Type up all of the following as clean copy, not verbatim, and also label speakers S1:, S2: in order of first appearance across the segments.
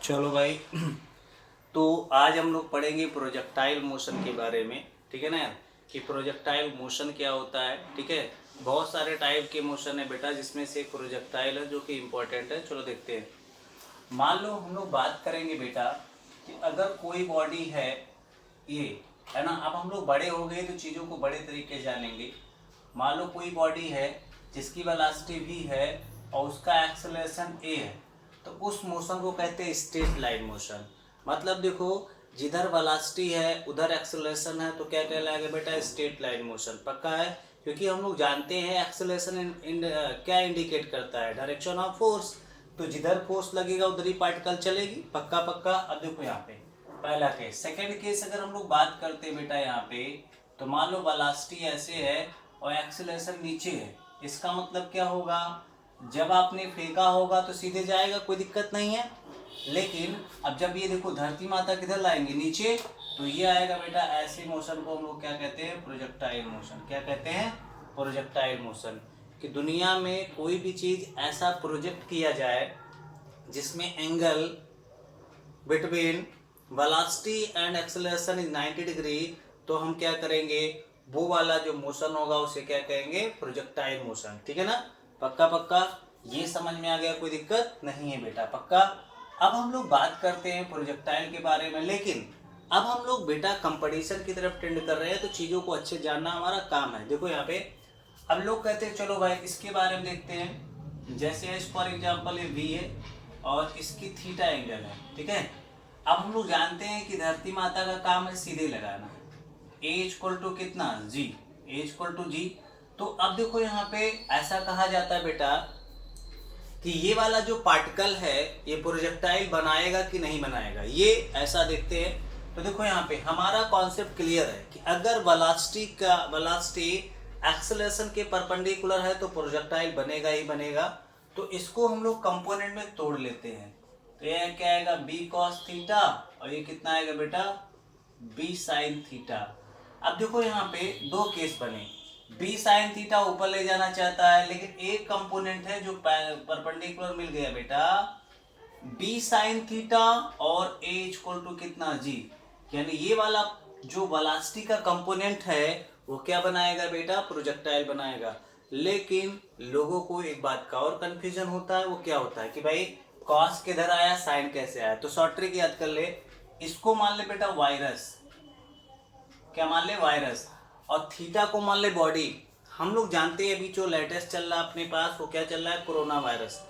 S1: चलो भाई। तो आज हम लोग पढ़ेंगे प्रोजेक्टाइल मोशन के बारे में। ठीक है ना यार, कि प्रोजेक्टाइल मोशन क्या होता है। ठीक है, बहुत सारे टाइप के मोशन है बेटा, जिसमें से एक प्रोजेक्टाइल है जो कि इम्पोर्टेंट है। चलो देखते हैं। मान लो हम लोग बात करेंगे बेटा कि अगर कोई बॉडी है, ये है ना। अब हम लोग बड़े हो गए तो चीज़ों को बड़े तरीके से जानेंगे। मान लो कोई बॉडी है जिसकी वेलोसिटी v है और उसका एक्सेलरेशन a है, तो उस मोशन को कहते हैं स्ट्रेट लाइन मोशन। मतलब देखो, जिधर वेलोसिटी है उधर एक्सेलरेशन है, तो क्या कहलाएगा बेटा? Straight line motion. पक्का है, क्योंकि हम लोग जानते हैं एक्सेलरेशन क्या इंडिकेट करता है? Direction of force. तो जिधर फोर्स लगेगा उधर ही पार्टिकल चलेगी। पक्का पक्का। अब देखो यहाँ पे पहला केस। सेकेंड केस अगर हम लोग बात करते हैं बेटा यहाँ पे, तो मान लो वेलोसिटी ऐसे है और एक्सेलरेशन नीचे है। इसका मतलब क्या होगा? जब आपने फेंका होगा तो सीधे जाएगा, कोई दिक्कत नहीं है। लेकिन अब जब ये देखो धरती माता किधर लाएंगे? नीचे, तो ये आएगा बेटा। ऐसे मोशन को हम लोग क्या कहते हैं? Projectile motion. क्या कहते हैं? Projectile motion. कि दुनिया में कोई भी चीज़ ऐसा प्रोजेक्ट किया जाए जिसमें angle between velocity and acceleration is 90 degree, तो हम क्या करेंगे? वो वाला जो मोशन होगा उसे क्या कहेंगे? Projectile motion. ठीक है ना? पक्का पक्का। ये समझ में आ गया? कोई दिक्कत नहीं है बेटा। पक्का। अब हम लोग बात करते हैं प्रोजेक्टाइल के बारे में, लेकिन अब हम लोग बेटा कंपटीशन की तरफ टेंड कर रहे हैं, तो चीज़ों को अच्छे जानना हमारा काम है। देखो यहाँ पे अब लोग कहते हैं चलो भाई इसके बारे में देखते हैं। जैसे फॉर एग्जाम्पल ये वी है और इसकी थीटा एंगल है। ठीक है, अब हम लोग जानते हैं कि धरती माता का काम है सीधे लगाना। ए इक्वल टू कितना? जी। ए इक्वल टू जी। तो अब देखो यहाँ पे ऐसा कहा जाता है बेटा कि ये वाला जो पार्टिकल है ये प्रोजेक्टाइल बनाएगा कि नहीं बनाएगा, ये ऐसा देखते हैं। तो देखो यहाँ पे हमारा कॉन्सेप्ट क्लियर है कि अगर वेलोसिटी एक्सेलरेशन के परपेंडिकुलर है तो प्रोजेक्टाइल बनेगा ही बनेगा। तो इसको हम लोग कंपोनेंट में तोड़ लेते हैं। तो ये क्या आएगा? बी कॉस थीटा, और ये कितना आएगा बेटा? B sine theta. अब देखो यहाँ पे दो केस बने। बी साइन थीटा ऊपर ले जाना चाहता है, लेकिन एक कंपोनेंट है जो परपेंडिकुलर मिल गया बेटा, बी साइन थीटा और ए इक्वल टू कितना? जी। यानी ये वाला जो वेलोसिटी का कंपोनेंट है वो क्या बनाएगा बेटा? प्रोजेक्टाइल बनाएगा। लेकिन लोगों को एक बात का और कंफ्यूजन होता है। वो क्या होता है कि भाई कॉस किधर आया, साइन कैसे आया? तो शॉर्ट ट्रिक याद कर ले। इसको मान ले बेटा वायरस। क्या मान ले? वायरस। और थीटा को मान ले बॉडी। हम लोग जानते हैं अभी जो लेटेस्ट चल रहा है अपने पास, वो क्या चल रहा है? Corona virus.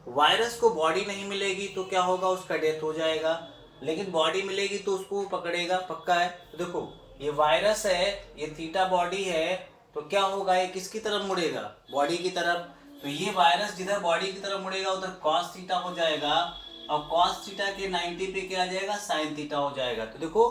S1: वायरस को बॉडी नहीं मिलेगी तो क्या होगा? उसका डेथ हो जाएगा। लेकिन बॉडी मिलेगी तो उसको पकड़ेगा। पक्का है। तो देखो ये वायरस है, ये थीटा बॉडी है, तो क्या होगा? ये किसकी तरफ मुड़ेगा? बॉडी की तरफ। तो ये वायरस जिधर बॉडी की तरफ मुड़ेगा उधर कॉस थीटा हो जाएगा, और कॉस थीटा के 90 पे क्या आ जाएगा? साइन थीटा हो जाएगा। तो देखो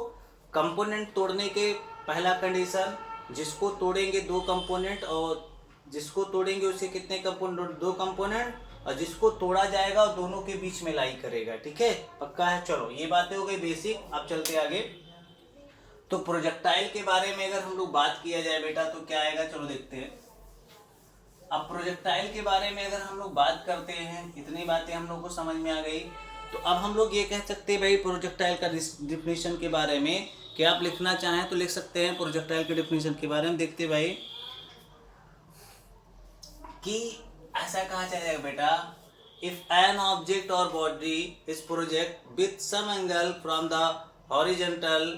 S1: कंपोनेंट तोड़ने के पहला कंडीशन, जिसको तोड़ेंगे दो कंपोनेंट, और जिसको तोड़ेंगे उसे कितने कंपोनेंट? दो कंपोनेंट। और जिसको तोड़ा जाएगा और दोनों के बीच में लाई करेगा। ठीक है, पक्का है। चलो ये बातें हो गई बेसिक। अब चलते आगे। तो प्रोजेक्टाइल के बारे में अगर हम लोग बात किया जाए बेटा तो क्या आएगा? चलो देखते हैं। अब प्रोजेक्टाइल के बारे में अगर हम लोग बात करते हैं, इतनी बातें हम लोग को समझ में आ गई, तो अब हम लोग ये कह सकते हैं भाई प्रोजेक्टाइल का डिफिनेशन के बारे में कि आप लिखना चाहें तो लिख सकते हैं। प्रोजेक्टाइल के डिफिनेशन के बारे में देखते भाई कि ऐसा कहा जाएगा बेटा, इफ एन ऑब्जेक्ट और body is project with some angle from the horizontal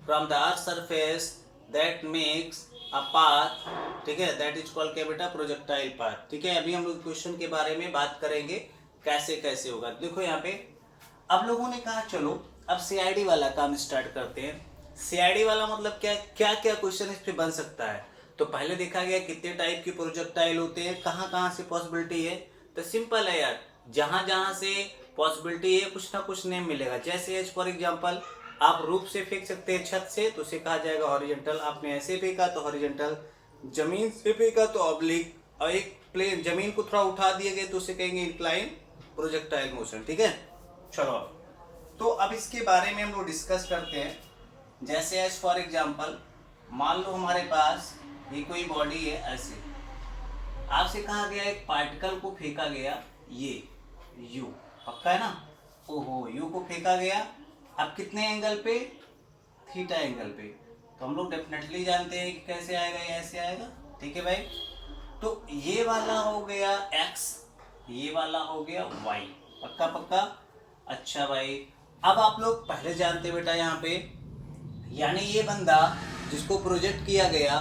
S1: from the earth surface that makes a path, ठीक है, दैट इज कॉल्ड क्या बेटा? Projectile path. ठीक है, अभी हम लोग क्वेश्चन के बारे में बात करेंगे कैसे कैसे होगा। देखो यहाँ पे अब लोगों ने कहा चलो अब सीआईडी वाला काम स्टार्ट करते हैं। सीआईडी वाला मतलब क्या क्या क्या क्वेश्चन इस पे बन सकता है? तो पहले देखा गया कितने टाइप के प्रोजेक्टाइल होते हैं, कहाँ कहाँ से पॉसिबिलिटी है। तो सिंपल है यार, जहाँ जहाँ से पॉसिबिलिटी है कुछ ना कुछ नेम मिलेगा। जैसे फॉर एग्जाम्पल आप रूप से फेंक सकते हैं, छत से, तो उसे कहा जाएगा हॉरिजॉन्टल। आपने ऐसे फेंका तो हॉरिजॉन्टल, जमीन से फेंका तो ऑब्लिक, और एक प्लेन जमीन को थोड़ा उठा दिए गए तो उसे कहेंगे इंक्लाइन प्रोजेक्टाइल मोशन। ठीक है, चलो तो अब इसके बारे में हम लोग डिस्कस करते हैं। जैसे एज फॉर एग्जाम्पल मान लो हमारे पास ये कोई बॉडी है, ऐसे आपसे कहा गया एक पार्टिकल को फेंका गया, ये यू, पक्का है ना? ओहो, यू को फेंका गया, अब कितने एंगल पे, थीटा एंगल पे। तो हम लोग डेफिनेटली जानते हैं कि कैसे आएगा, ये ऐसे आएगा। ठीक है भाई, तो ये वाला हो गया x, ये वाला हो गया y। पक्का पक्का। अच्छा भाई, अब आप लोग पहले जानते बेटा यहाँ पे, यानी ये बंदा जिसको प्रोजेक्ट किया गया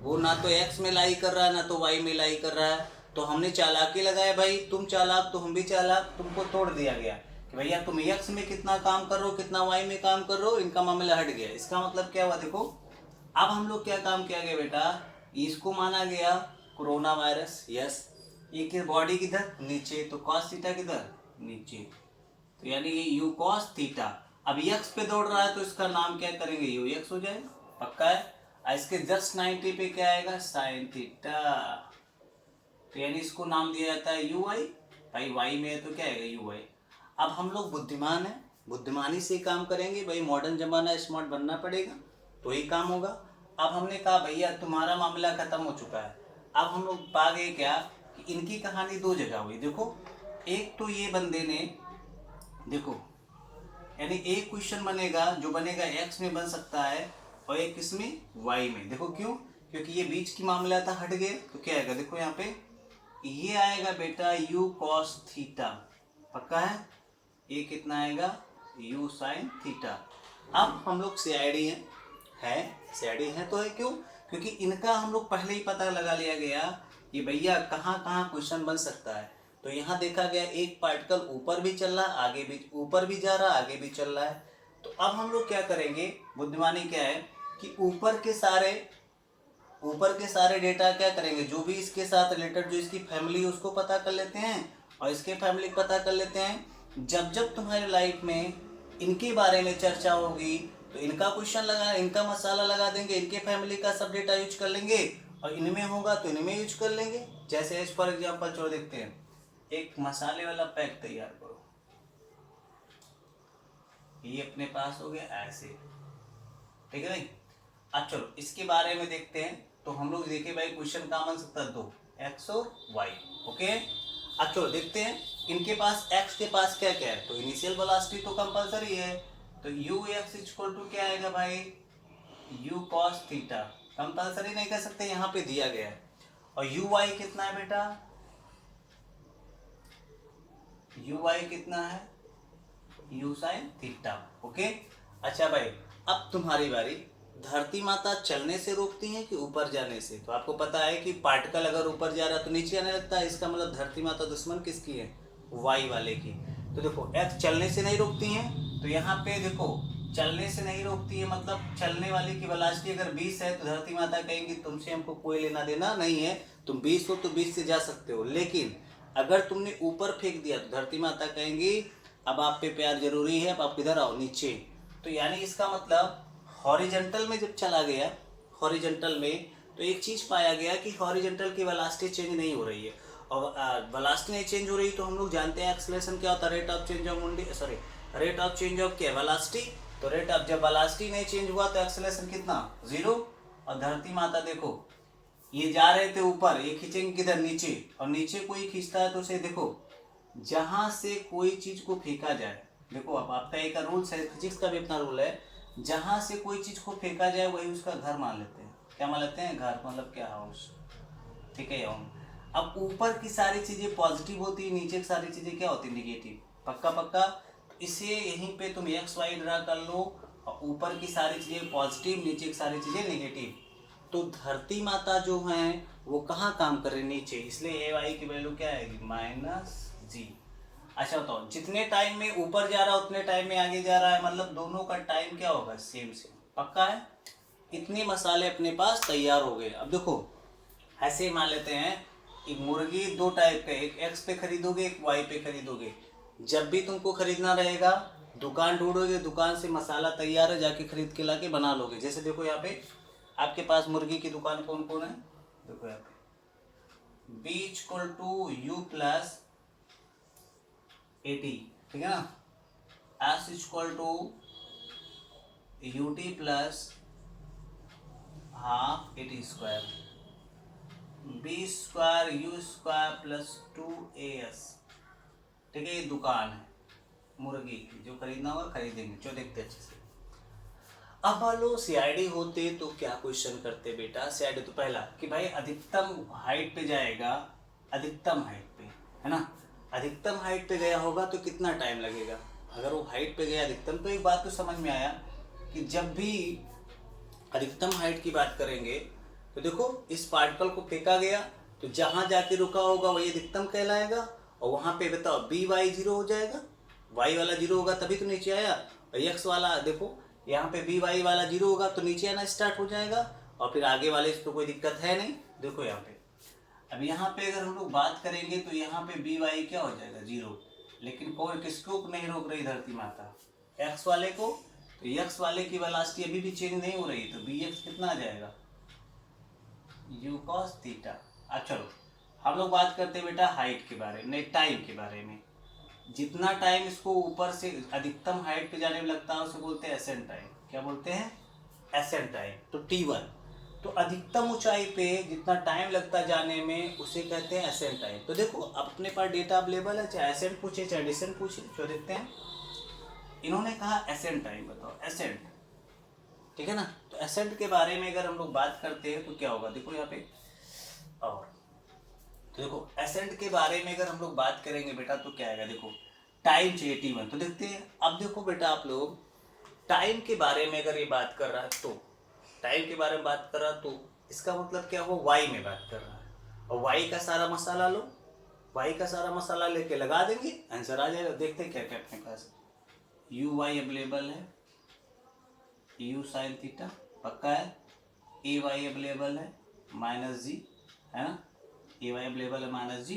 S1: वो ना तो x में लाई कर रहा है ना तो y में लाई कर रहा है। तो हमने चालाकी लगाया भाई, तुम चालाक तो हम भी चालाक, तुमको तोड़ दिया गया कि भैया तुम x में कितना काम कर रहे हो, कितना y में काम कर रहे हो, इनका मामला हट गया। इसका मतलब क्या हुआ देखो, अब हम लोग क्या काम किया गया बेटा, इसको माना गया कोरोना वायरस, यस। ये कि बॉडी किधर, नीचे, तो कॉस थीटा किधर, नीचे। तो यानी ये यू कॉस थीटा। अब यक्स पे दौड़ रहा है तो इसका नाम क्या करेंगे, यू यक्स हो जाएगा। पक्का है। इसके जस्ट 90 पे क्या आएगा, साइन थीटा। तो यानी इसको नाम दिया जाता है यू वाई। भाई वाई में है तो क्या आएगा, यू वाई। अब हम लोग बुद्धिमान हैं, बुद्धिमानी से काम करेंगे भाई, मॉडर्न जमाना, स्मार्ट बनना पड़ेगा तो ही काम होगा। अब हमने कहा भैया तुम्हारा मामला खत्म हो चुका है। अब हम लोग पा गए क्या कि इनकी कहानी दो जगह हुई। देखो, एक तो ये बंदे ने, देखो यानी एक क्वेश्चन बनेगा जो बनेगा एक्स में बन सकता है और एक इसमें वाई में। देखो क्यों, क्योंकि ये बीच की मामला था, हट गए। तो क्या आएगा देखो यहाँ पे, ये आएगा बेटा यू कॉस थीटा। पक्का है। ये कितना आएगा, यू साइन थीटा। अब हम लोग सीआईडी है सीआईडी है तो है, क्यों, क्योंकि इनका हम लोग पहले ही पता लगा लिया गया कि भैया कहाँ कहाँ क्वेश्चन बन सकता है। तो यहाँ देखा गया एक पार्टिकल ऊपर भी चल रहा है, आगे भी, ऊपर भी जा रहा है, आगे भी चल रहा है। तो अब हम लोग क्या करेंगे, बुद्धिमानी क्या है कि ऊपर के सारे डेटा क्या करेंगे, जो भी इसके साथ रिलेटेड, जो इसकी फैमिली उसको पता कर लेते हैं और इसके फैमिली को पता कर लेते हैं। जब जब तुम्हारे लाइफ में इनके बारे में चर्चा होगी तो इनका क्वेश्चन लगा, इनका मसाला लगा देंगे, इनके फैमिली का सब डेटा यूज कर लेंगे और इनमें होगा तो इनमें यूज कर लेंगे। जैसे एज फॉर एग्जाम्पल चलो देखते हैं, एक मसाले वाला पैक तैयार करो, ये अपने पास हो गया ऐसे। ठीक है भाई। अब चलो इसके बारे में देखते हैं। तो हम लोग देखे भाई क्वेश्चन कहाँ बन सकता है, दो, एक्स और वाई। ओके, अब चलो देखते हैं इनके पास, एक्स के पास क्या क्या है। तो इनिशियल वेलोसिटी तो कंपलसरी है, तो यू एक्स इक्वल टू क्या आएगा भाई, यू कॉस थीटा। कंपलसरी नहीं कर सकते, यहाँ पे दिया गया है। और यू वाई कितना है बेटा, यू वाई कितना है, यू साइन थीटा। ओके। अच्छा भाई, अब तुम्हारी बारी। धरती माता चलने से रोकती है कि ऊपर जाने से। तो आपको पता है कि पार्टिकल अगर ऊपर जा रहा है तो नीचे आने लगता है, इसका मतलब धरती माता दुश्मन किसकी है, वाई वाले की। तो देखो एक्स चलने से नहीं रोकती हैं, तो यहाँ पे देखो चलने से नहीं रोकती है मतलब चलने वाले की वेलोसिटी अगर 20 है तो धरती माता कहेंगी तुमसे हमको कोई लेना देना नहीं है, तुम 20 हो तो 20 से जा सकते हो। लेकिन अगर तुमने ऊपर फेंक दिया तो धरती माता कहेंगी अब आप पे प्यार जरूरी है, अब आप किधर आओ, नीचे। तो यानी इसका मतलब हॉरिजेंटल में जब चला गया, हॉरिजेंटल में, तो एक चीज पाया गया कि हॉरिजेंटल की वेलोसिटी चेंज नहीं हो रही है। और वेलोसिटी नहीं चेंज हो रही तो हम लोग जानते हैं एक्सेलरेशन क्या होता है, rate of change of sorry rate of change of क्या, वेलोसिटी। तो रेट ऑफ, जब वेलोसिटी नहीं चेंज हुआ तो एक्सेलरेशन कितना, 0। और धरती माता देखो ये जा रहे थे ऊपर, ये खींचेंगे किधर, नीचे। और नीचे कोई खींचता है तो उसे देखो जहां से कोई चीज को फेंका जाए, देखो अब आपका एक रूल्स है, फिजिक्स का भी अपना रूल है, जहां से कोई चीज को फेंका जाए वही उसका घर मान लेते हैं। क्या मान लेते हैं, घर मतलब क्या, हाउस। ठीक है होम। अब ऊपर की सारी चीजें पॉजिटिव होती है, नीचे की सारी चीजें क्या होती है, निगेटिव। पक्का पक्का। तो इसे यहीं पे तुम एक्स वाई ड्रा कर लो, और ऊपर की सारी चीजें पॉजिटिव, नीचे की सारी चीजें निगेटिव। तो धरती माता जो है वो कहाँ काम कर रही है, नीचे, इसलिए ए वाई की वैल्यू क्या आएगी, -g। अच्छा बताओ, जितने टाइम में ऊपर जा रहा है उतने टाइम में आगे जा रहा है, मतलब दोनों का टाइम क्या होगा, सेम सेम। पक्का है। इतने मसाले अपने पास तैयार हो गए। अब देखो ऐसे ही मान लेते हैं कि मुर्गी दो टाइप का, एक एक्स पे खरीदोगे, एक वाई पे खरीदोगे। जब भी तुमको खरीदना रहेगा दुकान ढूंढोगे, दुकान से मसाला तैयार है, जाके खरीद के लाके बना लोगे। जैसे देखो यहाँ पे आपके पास मुर्गी की दुकान कौन कौन है, देखो यहाँ पे b equal to U plus 80, ठीक है ना, s equal to ut plus half 80 square, b square U square plus 2as। ठीक है, ये दुकान है। मुर्गी की, जो खरीदना होगा खरीदेंगे। जो देखते अच्छे से। अब मान लो सीआईडी होते तो क्या क्वेश्चन करते बेटा। सीआईडी तो पहला कि भाई अधिकतम हाइट पे जाएगा, अधिकतम हाइट पे, है ना। अधिकतम हाइट पे गया होगा तो कितना टाइम लगेगा। अगर वो हाइट पे गया अधिकतम, तो एक बात तो समझ में आया कि जब भी अधिकतम हाइट की बात करेंगे तो देखो इस पार्टिकल को फेंका गया तो जहां जाके रुका होगा वही अधिकतम कहलाएगा। और वहां पे बताओ बी वाई जीरो हो जाएगा, वाई वाला जीरो होगा तभी तो नीचे आया। और एक्स वाला देखो यहाँ पे बी वाई वाला जीरो होगा तो नीचे आना स्टार्ट हो जाएगा। और फिर आगे वाले तो कोई दिक्कत है नहीं। देखो यहाँ पे, अब यहाँ पे अगर हम लोग बात करेंगे तो यहाँ पे बी वाई क्या हो जाएगा जीरो। लेकिन कोई किसको नहीं रोक रही धरती माता, एक्स वाले को। तो एक्स वाले की वेलोसिटी अभी भी चेंज नहीं हो रही, तो बी एक्स कितना आ जाएगा यू कॉस थीटा। अब चलो हम लोग बात करते हैं बेटा हाइट के बारे में, टाइम के बारे में। जितना टाइम इसको ऊपर से अधिकतम हाइट पे जाने में लगता है उसे बोलते हैं एसेंट टाइम। क्या बोलते हैं, एसेंट टाइम। तो T1, तो अधिकतम ऊंचाई पे जितना टाइम लगता है जाने में उसे कहते हैं एसेंट टाइम। तो देखो अब अपने पास डेटा अवेलेबल है, चाहे एसेंट पूछे चाहे डिसेंट पूछे। जो देखते हैं इन्होंने कहा एसेंट टाइम बताओ, एसेंट, ठीक है ना। तो एसेंट के बारे में अगर हम लोग बात करते हैं तो क्या होगा, देखो यहाँ पे। और तो देखो एसेंट के बारे में अगर हम लोग बात करेंगे बेटा तो क्या आएगा, देखो टाइम चाहिए T1। तो देखते हैं। अब देखो बेटा आप लोग टाइम के बारे में अगर ये बात कर रहा है तो टाइम के बारे में बात कर रहा है तो इसका मतलब क्या हुआ, वाई में बात कर रहा है। और वाई का सारा मसाला लो, वाई का सारा मसाला लेके लगा देंगे, आंसर आ जाएगा। देखते हैं क्या क्या अपने पास। यू वाई अवेलेबल है, यू साइन थीटा पक्का है, ए वाई अवेलेबल है माइनस जी, है ना। ए वाई अवेलेबल है माइनस जी।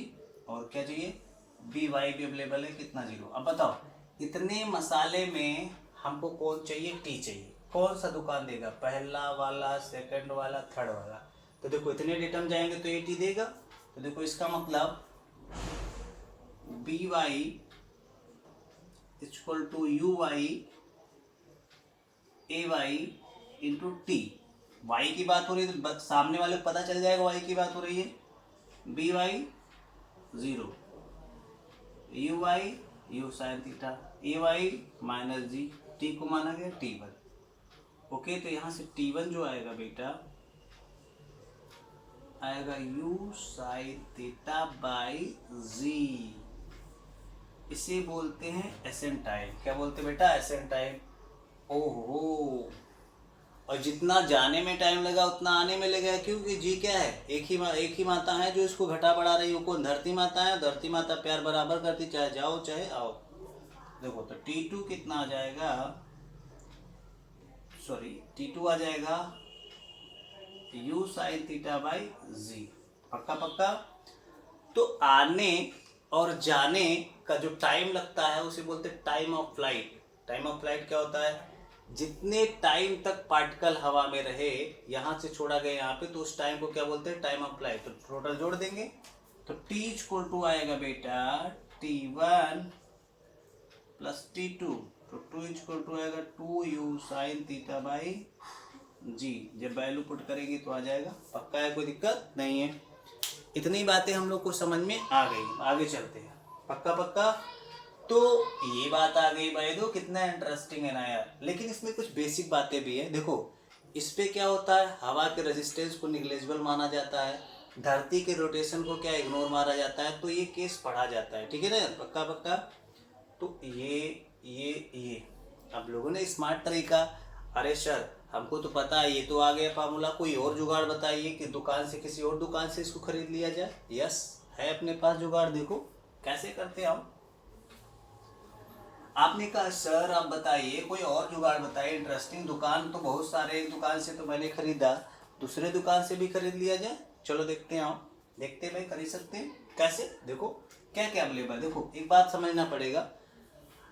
S1: और क्या चाहिए, बी वाई भी अवेलेबल है, कितना जीरो। अब बताओ इतने मसाले में हमको कौन चाहिए, टी चाहिए। कौन सा दुकान देगा, पहला वाला, सेकंड वाला, थर्ड वाला। तो देखो इतने डेटम जाएंगे तो ए टी देगा। तो देखो इसका मतलब B Y equal to U Y A Y into T. Y की बात हो रही है तो सामने वाले को पता चल जाएगा वाई की बात हो रही है। B Y zero, U Y U sine theta, A Y minus G, T को माना गया T1। ओके, तो यहाँ से T1 जो आएगा बेटा आएगा यू साइन थीटा बाई जी। इसे बोलते हैं एसेंट टाइम। क्या बोलते हैं बेटा, एसेंट टाइम। ओहो, और जितना जाने में टाइम लगा उतना आने में लगेगा, क्योंकि जी क्या है, एक ही माता है जो इसको घटा बढ़ा रही है। कौन, धरती माता है। धरती माता प्यार बराबर करती, चाहे जाओ चाहे आओ। देखो तो T2 कितना आ जाएगा, सॉरी T2 आ जाएगा यू साइन थीटा बाई जी। पक्का पक्का। तो आने और जाने का जो टाइम लगता है उसे बोलते हैं time of flight. Time of flight क्या होता है, जितने टाइम तक पार्टिकल हवा में रहे, यहाँ से छोड़ा गया यहाँ पे, तो उस टाइम को क्या बोलते हैं, टाइम ऑफ फ्लाइट। तो टोटल जोड़ देंगे तो T इक्वल टू आएगा बेटा T1 प्लस T2। तो 2 इक्वल टू आएगा 2u साइन थीटा बाई जी। जब वैल्यू पुट करेंगे तो आ जाएगा। पक्का है, कोई दिक्कत नहीं है। इतनी बातें हम लोग को समझ में आ गई, आगे चलते हैं। पक्का पक्का। तो ये बात आ गई भाई, दो कितना इंटरेस्टिंग है ना यार। लेकिन इसमें कुछ बेसिक बातें भी हैं। देखो इस पे क्या होता है, हवा के रेजिस्टेंस को निग्लेजिबल माना जाता है, धरती के रोटेशन को क्या इग्नोर मारा जाता है। तो ये केस पढ़ा जाता है, ठीक है ना, पक्का पक्का। तो ये अब लोगों ने स्मार्ट तरीका, अरे सर हमको तो पता है, ये तो आ गया फार्मूला, कोई और जुगाड़ बताइए कि दुकान से, किसी और दुकान से इसको खरीद लिया जाए। यस, है अपने पास जुगाड़। देखो कैसे करते हैं हम। आपने कहा सर आप बताइए कोई और जुगाड़ बताइए इंटरेस्टिंग। दुकान तो बहुत सारे, एक दुकान से तो मैंने खरीदा, दूसरे दुकान से भी खरीद लिया जाए। चलो देखते हैं, आओ देखते हैं भाई, खरीद सकते हैं कैसे। देखो क्या क्या अवेलेबल। देखो एक बात समझना पड़ेगा,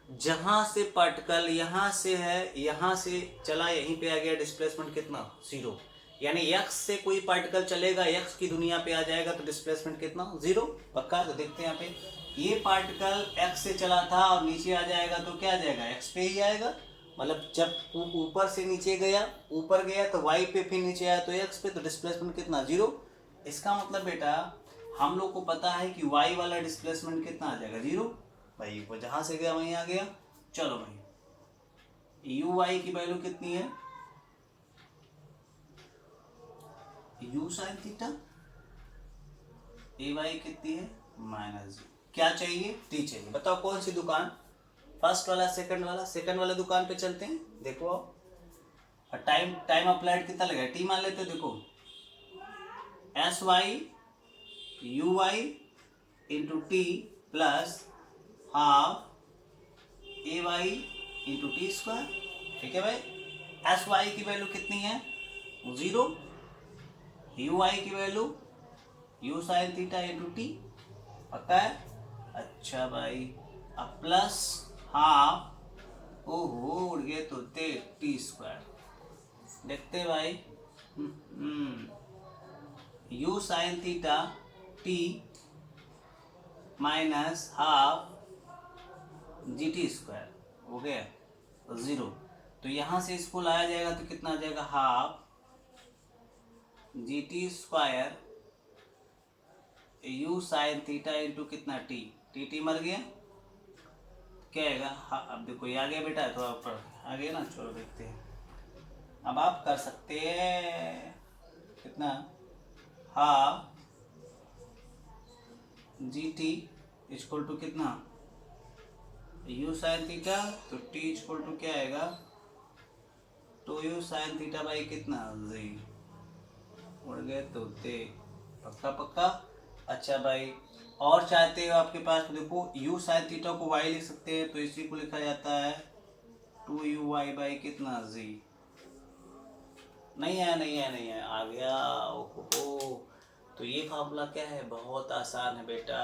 S1: जहां से पार्टिकल यहाँ से है, यहाँ से चला, यहीं पे आ गया, डिस्प्लेसमेंट कितना, जीरो। यानी x से कोई पार्टिकल चलेगा, x की दुनिया पे आ जाएगा तो डिस्प्लेसमेंट कितना, जीरो। पक्का। तो देखते हैं यहाँ पे, ये पार्टिकल x से चला था और नीचे आ जाएगा तो क्या आ जाएगा, x पे ही आएगा। मतलब जब ऊपर से नीचे गया, ऊपर गया तो y पे, फिर नीचे आया तो x पे, तो डिस्प्लेसमेंट कितना, जीरो। इसका मतलब बेटा हम लोग को पता है कि y वाला डिस्प्लेसमेंट कितना आ जाएगा, जीरो। भाई वो जहाँ से गया वहीं आ गया। चलो भाई यू वाई की वैल्यू कितनी है, U sine theta, A Y कितनी है माइनस जी। क्या चाहिए, टी चाहिए। बताओ कौन सी दुकान, फर्स्ट वाला सेकंड वाला, सेकंड वाले दुकान पे चलते हैं। देखो और टाइम अप्लाइड कितना लगेगा, टी मान लेते हो। देखो S Y U Y into T plus half A Y into T square. ठीक है भाई। एस वाई की वैल्यू कितनी है 0, यू वाई की value you sine theta into T, पता है। अच्छा भाई अब प्लस हाफ, ओहो उड़ गए तो टी स्क्वायर। देखते भाई you sine theta T minus half G T square हो गया 0। तो यहाँ से इसको लाया जाएगा तो कितना आ जाएगा, half G T square you sine theta into कितना टी, टी मर गया, क्या आएगा। हाँ अब देखो ये आ गया बेटा, थोड़ा ऊपर आ गया ना। चलो देखते हैं, अब आप कर सकते हैं कितना, half G T equal to कितना यू साइन थीटा, तो टी इक्वल टू क्या आएगा, तो यू साइन थीटा बाई कितना जी, उड़ गए तो ते, पक्का पक्का। अच्छा भाई और चाहते हो आपके पास तो देखो यू साइन थीटा को वाई लिख सकते हैं, तो इसी को लिखा जाता है 2u बाई कितना जी। नहीं है आ गया। ओहो तो ये फार्मूला क्या है, बहुत आसान है बेटा।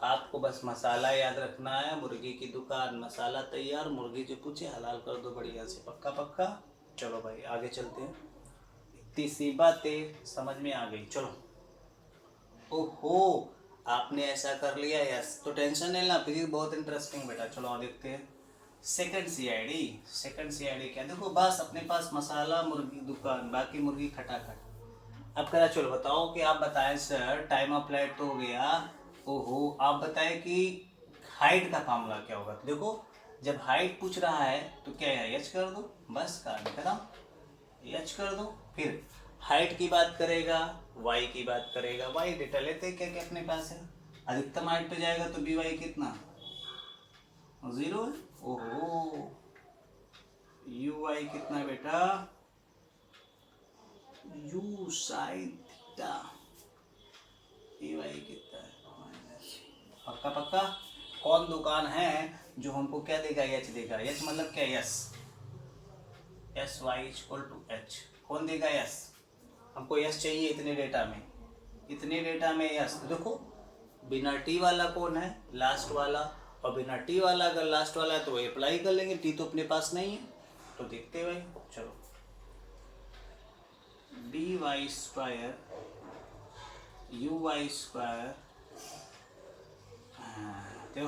S1: आपको बस मसाला याद रखना है, मुर्गी की दुकान मसाला तैयार, मुर्गी जो पूछे हलाल कर दो बढ़िया से, पक्का पक्का। चलो भाई आगे चलते हैं, इतनी सी बातें समझ में आ गई। चलो ओहो आपने ऐसा कर लिया यस, तो टेंशन नहीं लेना, फिजिक्स बहुत इंटरेस्टिंग बेटा। चलो और देखते हैं सेकंड सीआईडी क्या, देखो बस अपने पास मसाला मुर्गी दुकान, बाकी मुर्गी खटाखट। अब करा चलो बताओ कि आप बताएं सर टाइम अप्लाइड तो हो गया, ओहो आप बताएं कि हाइट का फार्मूला क्या होगा। तो देखो जब हाइट पूछ रहा है तो क्या है, एच कर दो, बस काम खत्म, एच कर दो। फिर हाइट की बात करेगा, वाई की बात करेगा, वाई डेटा लेते क्या क्या अपने पास है, अधिकतम हाइट पे जाएगा तो बी वाई कितना 0 है। ओहो यू वाई कितना बेटा, U sine theta, A Y कितना है माइनस, पक्का पक्का। कौन दुकान है जो हमको क्या देगा, एच देगा, एच मतलब क्या, yes, S Y equal to H, कौन देगा यस, हमको यस चाहिए इतने डेटा में यस। तो देखो बिना टी वाला कौन है, लास्ट वाला, और बिना टी वाला अगर लास्ट वाला है तो अप्लाई कर लेंगे, टी तो अपने पास नहीं है। तो देखते भाई चलो D Y square U Y square, देखो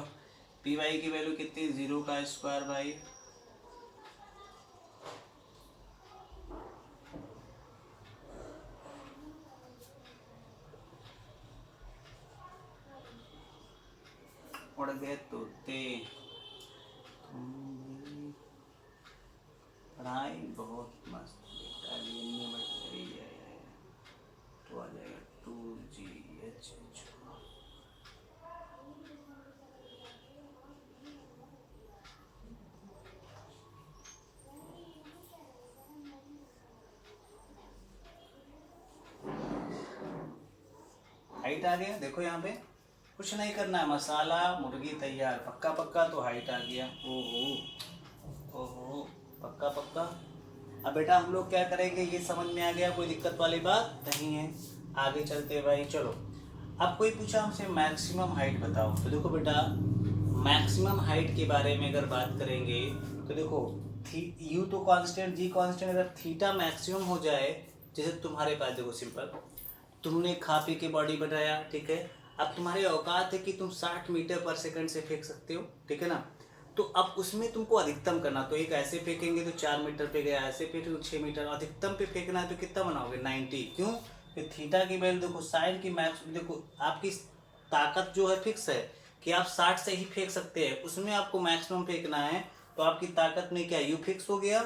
S1: पी वाई की वैल्यू कितनी, 0 का स्क्वायर भाई, उड़ गए तोते। पढ़ाई बहुत मस्त बेटा, तो आ जाएगा 2GH। हाइट आ गया, देखो यहाँ पे कुछ नहीं करना है, मसाला मुर्गी तैयार, पक्का पक्का। तो हाइट आ गया, ओहो ओहो पक्का पक्का। अब बेटा हम लोग क्या करेंगे, ये समझ में आ गया, कोई दिक्कत वाली बात नहीं है। आगे चलते भाई चलो। अब कोई पूछा हमसे मैक्सिमम हाइट बताओ, तो देखो बेटा मैक्सिमम हाइट के बारे में अगर बात करेंगे तो देखो यू तो कांस्टेंट, जी कांस्टेंट, अगर थीटा मैक्सिमम हो जाए, जैसे तुम्हारे पास देखो सिंपल, तुमने खा पी के बॉडी बनाया, ठीक है, अब तुम्हारी औकात है कि तुम 60 मीटर पर सेकंड से फेंक सकते हो, ठीक है ना। तो अब उसमें तुमको अधिकतम करना, तो एक ऐसे फेंकेंगे तो 4 मीटर पे गया, ऐसे फेंके तो 6 मीटर, अधिकतम पे फेंकना है तो कितना बनाओगे 90। क्यों, फिर थीटा की वैल्यू देखो, साइन की मैक्स देखो, आपकी ताकत जो है फिक्स है, कि आप 60 से ही फेंक सकते हैं, उसमें आपको मैक्सिमम फेंकना है। तो आपकी ताकत में क्या, यू फिक्स हो गया,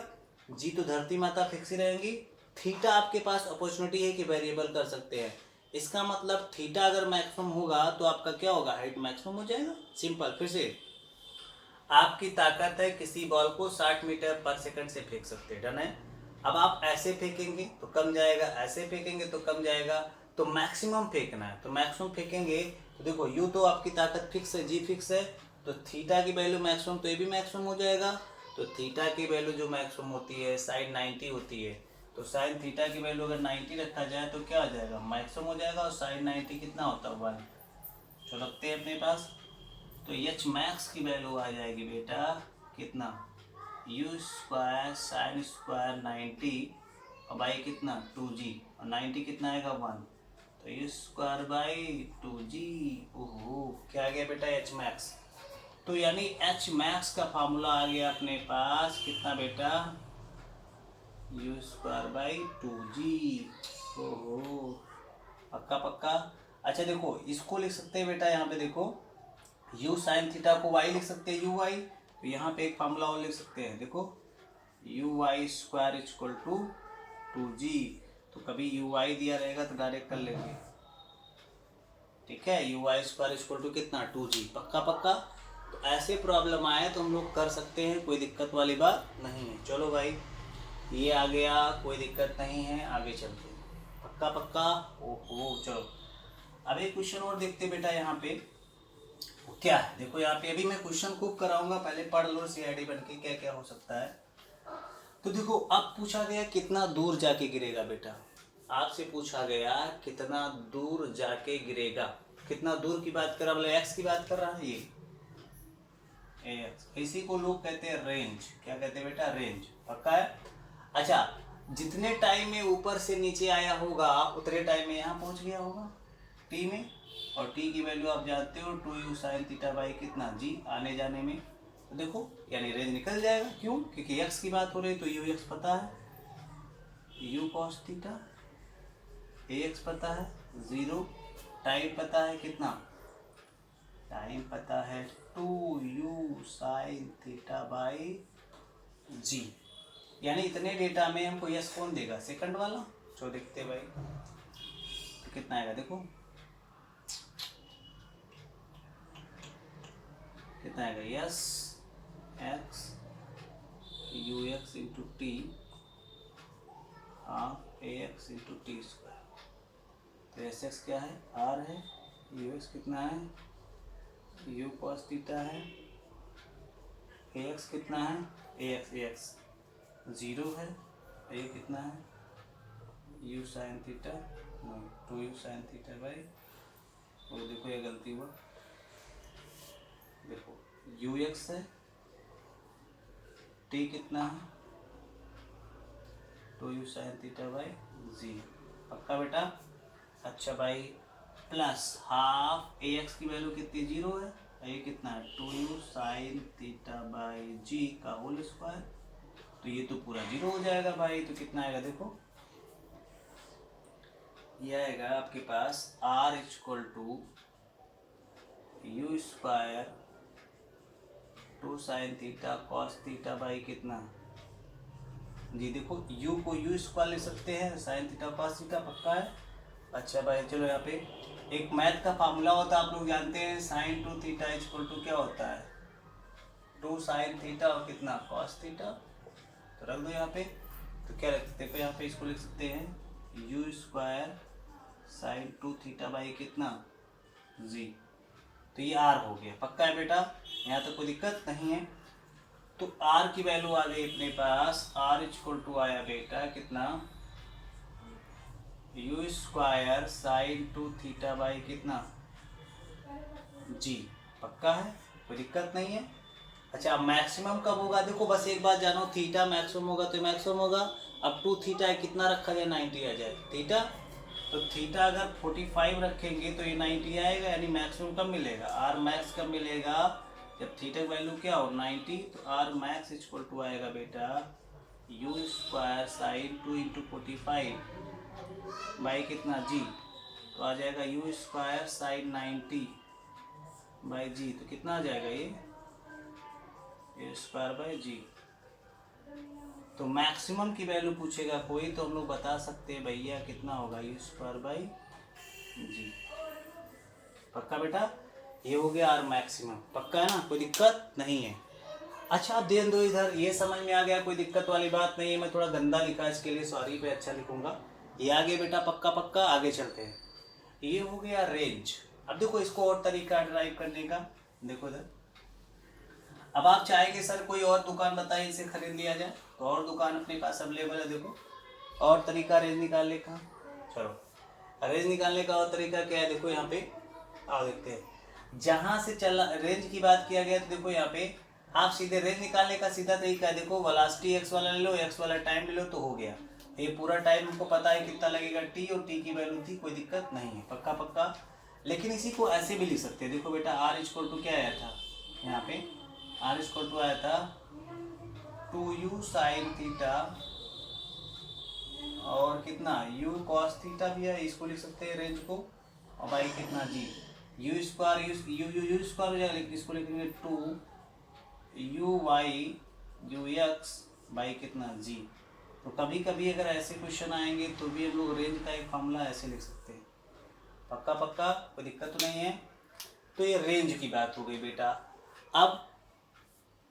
S1: जी तो धरती माता फिक्स ही रहेंगी, थीटा आपके पास अपॉर्चुनिटी है कि वेरिएबल कर सकते हैं। इसका मतलब थीटा अगर मैक्सिमम होगा तो आपका क्या होगा, हाइट मैक्सिमम हो जाएगा। सिंपल। फिर से आपकी ताकत है किसी बॉल को 60 मीटर पर सेकंड से फेंक सकते हैं, डन है। अब आप ऐसे फेंकेंगे तो कम जाएगा, ऐसे फेंकेंगे तो कम जाएगा, तो मैक्सिमम फेंकना है। तो मैक्सिमम फेंकेंगे तो देखो यू तो आपकी ताकत फिक्स है, जी फिक्स है, तो थीटा की वैल्यू मैक्सिमम, तो ये भी मैक्सिमम हो जाएगा। तो थीटा की वैल्यू जो मैक्सिमम होती है साइन 90 होती है, तो साइन थीटा की वैल्यू अगर 90 रखा जाए तो क्या हो जाएगा, मैक्सिमम हो जाएगा। और साइन 90 कितना होता है, 1। तो रखते हैं अपने पास, तो एच मैक्स की वैल्यू आ जाएगी बेटा कितना, यू स्क्वायर साइन स्क्वायर 90 और बाई कितना 2g, और 90 कितना आएगा 1, तो यू स्क्वायर बाई 2g। ओहो क्या आ गया बेटा, एच मैक्स। तो यानी एच मैक्स का फार्मूला आ गया अपने पास कितना बेटा, यू स्क्वायर बाई 2g। ओहो पक्का पक्का। अच्छा देखो इसको लिख सकते हैं बेटा, यहाँ पे देखो u साइन थीटा को y लिख सकते हैं, यू वाई। तो यहाँ पे एक फार्मूला और लिख सकते हैं, देखो U Y square equal to 2g। तो कभी यू वाई दिया रहेगा तो डायरेक्ट कर लेंगे, ठीक है। U Y square equal to कितना, 2g। पक्का पक्का। तो ऐसे प्रॉब्लम आए तो हम लोग कर सकते हैं, कोई दिक्कत वाली बात नहीं है। चलो भाई ये आ गया, कोई दिक्कत नहीं है, आगे चलते हैं। पक्का पक्का। ओहो चलो अब एक क्वेश्चन और देखते बेटा, यहाँ पे क्या है देखो, यहाँ पे अभी मैं क्वेश्चन खूब कराऊंगा, पहले पढ़ लो सीआईडी बन के क्या क्या हो सकता है। तो देखो अब पूछा गया कितना दूर जाके गिरेगा बेटा, आपसे पूछा गया कितना दूर जाके गिरेगा। कितना दूर की बात कर रहा, मतलब एक्स की बात कर रहा है ये एक्स, इसी को लोग कहते हैं रेंज। क्या कहते हैं बेटा, रेंज। पक्का है। अच्छा जितने टाइम में ऊपर से नीचे आया होगा उतने टाइम में यहाँ पहुँच गया होगा टी में, और टी की वैल्यू आप जानते हो 2u साइन थीटा बाई कितना जी, आने जाने में। तो देखो यानी रेंज निकल जाएगा, क्यों, क्योंकि x की बात हो रही है तो यू एक्स पता है, u cos थीटा, ax पता है 0, टाइम पता है कितना, टाइम पता है 2u साइन थीटा बाई जी। यानी इतने डेटा में हमको यस कौन देगा, सेकंड वाला। जो देखते भाई तो कितना आएगा, देखो कितना आएगा, yes x you x into T half A x into T square. तो एस एक्स क्या है, आर है, यू एक्स कितना है, यू कॉस थीटा है, ए एक्स कितना है, ए एक्स 0 है, ए कितना है, U sine theta, 2u sine theta by, और देखो ये गलती हुआ, देखो यू एक्स है, टी कितना है, 2u साइन थीटा बाई जी। पक्का बेटा। अच्छा भाई प्लस हाफ ए एक्स की वैल्यू कितनी 0 है, ये कितना है 2u साइन थीटा बाई जी का होल स्क्वायर। तो ये तो पूरा 0 हो जाएगा भाई, तो कितना आएगा देखो, ये आएगा आपके पास r equal to U square 2 sine theta cos theta by कितना जी। देखो u को यू स्क्वायर ले सकते हैं, साइन थीटा कॉस थीटा। पक्का है। अच्छा भाई चलो यहाँ पे एक मैथ का फार्मूला होता है, आप लोग जानते हैं, साइन 2 थीटा इक्वल टू क्या होता है, 2 साइन थीटा और कितना कॉस थीटा। तो रख दो यहाँ पे, तो क्या रख सकते हैं, यहाँ पे इसको लिख सकते हैं you square sine 2 theta by कितना जी। तो ये आर हो गया। पक्का है बेटा, यहाँ तो कोई दिक्कत नहीं है। तो आर की वैल्यू आ गई अपने पास, आर इक्वल टू आया बेटा कितना, you square sine 2 theta by कितना जी। पक्का है, कोई दिक्कत नहीं है। अच्छा मैक्सिमम कब होगा, देखो बस एक बात जानो, थीटा मैक्सिमम होगा तो मैक्सिमम होगा। अब 2 थीटा है, कितना रखा जाए 90 आ जाए थीटा। तो थीटा अगर 45 रखेंगे तो ये 90 आएगा, यानी मैक्सिमम कब मिलेगा, आर मैक्स कब मिलेगा, जब थीटा की वैल्यू क्या हो 90। तो आर मैक्स इक्वल टू आएगा बेटा you square sine 2 into 45 by कितना जी। तो आ जाएगा यू स्क्वायर साइन 90 बाई जी, तो कितना आ जाएगा ये ए स्क्वायर बाई जी। तो मैक्सिमम की वैल्यू पूछेगा कोई तो हम लोग बता सकते हैं भैया कितना होगा ए स्क्वायर बाई जी। पक्का बेटा, ये हो गया आर मैक्सिमम, पक्का है ना, कोई दिक्कत नहीं है। अच्छा आप ध्यान दो इधर, ये समझ में आ गया, कोई दिक्कत वाली बात नहीं है। मैं थोड़ा गंदा लिखा इसके लिए सॉरी, पे अच्छा लिखूंगा। ये आगे बेटा पक्का पक्का, आगे चलते हैं। ये हो गया रेंज। अब देखो इसको और तरीका ड्राइव करने का, देखो इधर। अब आप चाहेंगे सर कोई और दुकान बताइए इसे खरीद लिया जाए, तो और दुकान अपने पास अवेलेबल है। देखो और तरीका रेंज निकालने का, चलो रेंज निकालने का और तरीका क्या है, देखो यहाँ पे आओ देखते हैं। जहाँ से चला रेंज की बात किया गया, तो देखो यहाँ पे आप सीधे रेंज निकालने का सीधा तरीका है। देखो वेलोसिटी एक्स वाला ले लो, एक्स वाला टाइम ले लो तो हो गया। ये पूरा टाइम हमको पता है कितना लगेगा टी, और टी की वैल्यू थी, कोई दिक्कत नहीं है, पक्का पक्का। लेकिन इसी को ऐसे भी लिख सकते हैं। देखो बेटा आर इक्वल टू क्या आया था यहाँ पे, आर इक्वल टू आया था 2u साइन थीटा और कितना u कॉस थीटा भी है, इसको लिख सकते हैं रेंज को। और भाई कितना जी, यू स्क्वायर यू स्क्वायर हो जाएगा, लेकिन इसको लिखेंगे 2u(y)(ux) बाई कितना जी। तो कभी कभी अगर ऐसे क्वेश्चन आएंगे तो भी हम लोग रेंज का एक फॉर्मूला ऐसे लिख सकते हैं, पक्का पक्का, कोई दिक्कत तो नहीं है। तो ये रेंज की बात हो गई बेटा। अब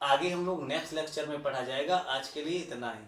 S1: आगे हम लोग नेक्स्ट लेक्चर में पढ़ा जाएगा, आज के लिए इतना ही।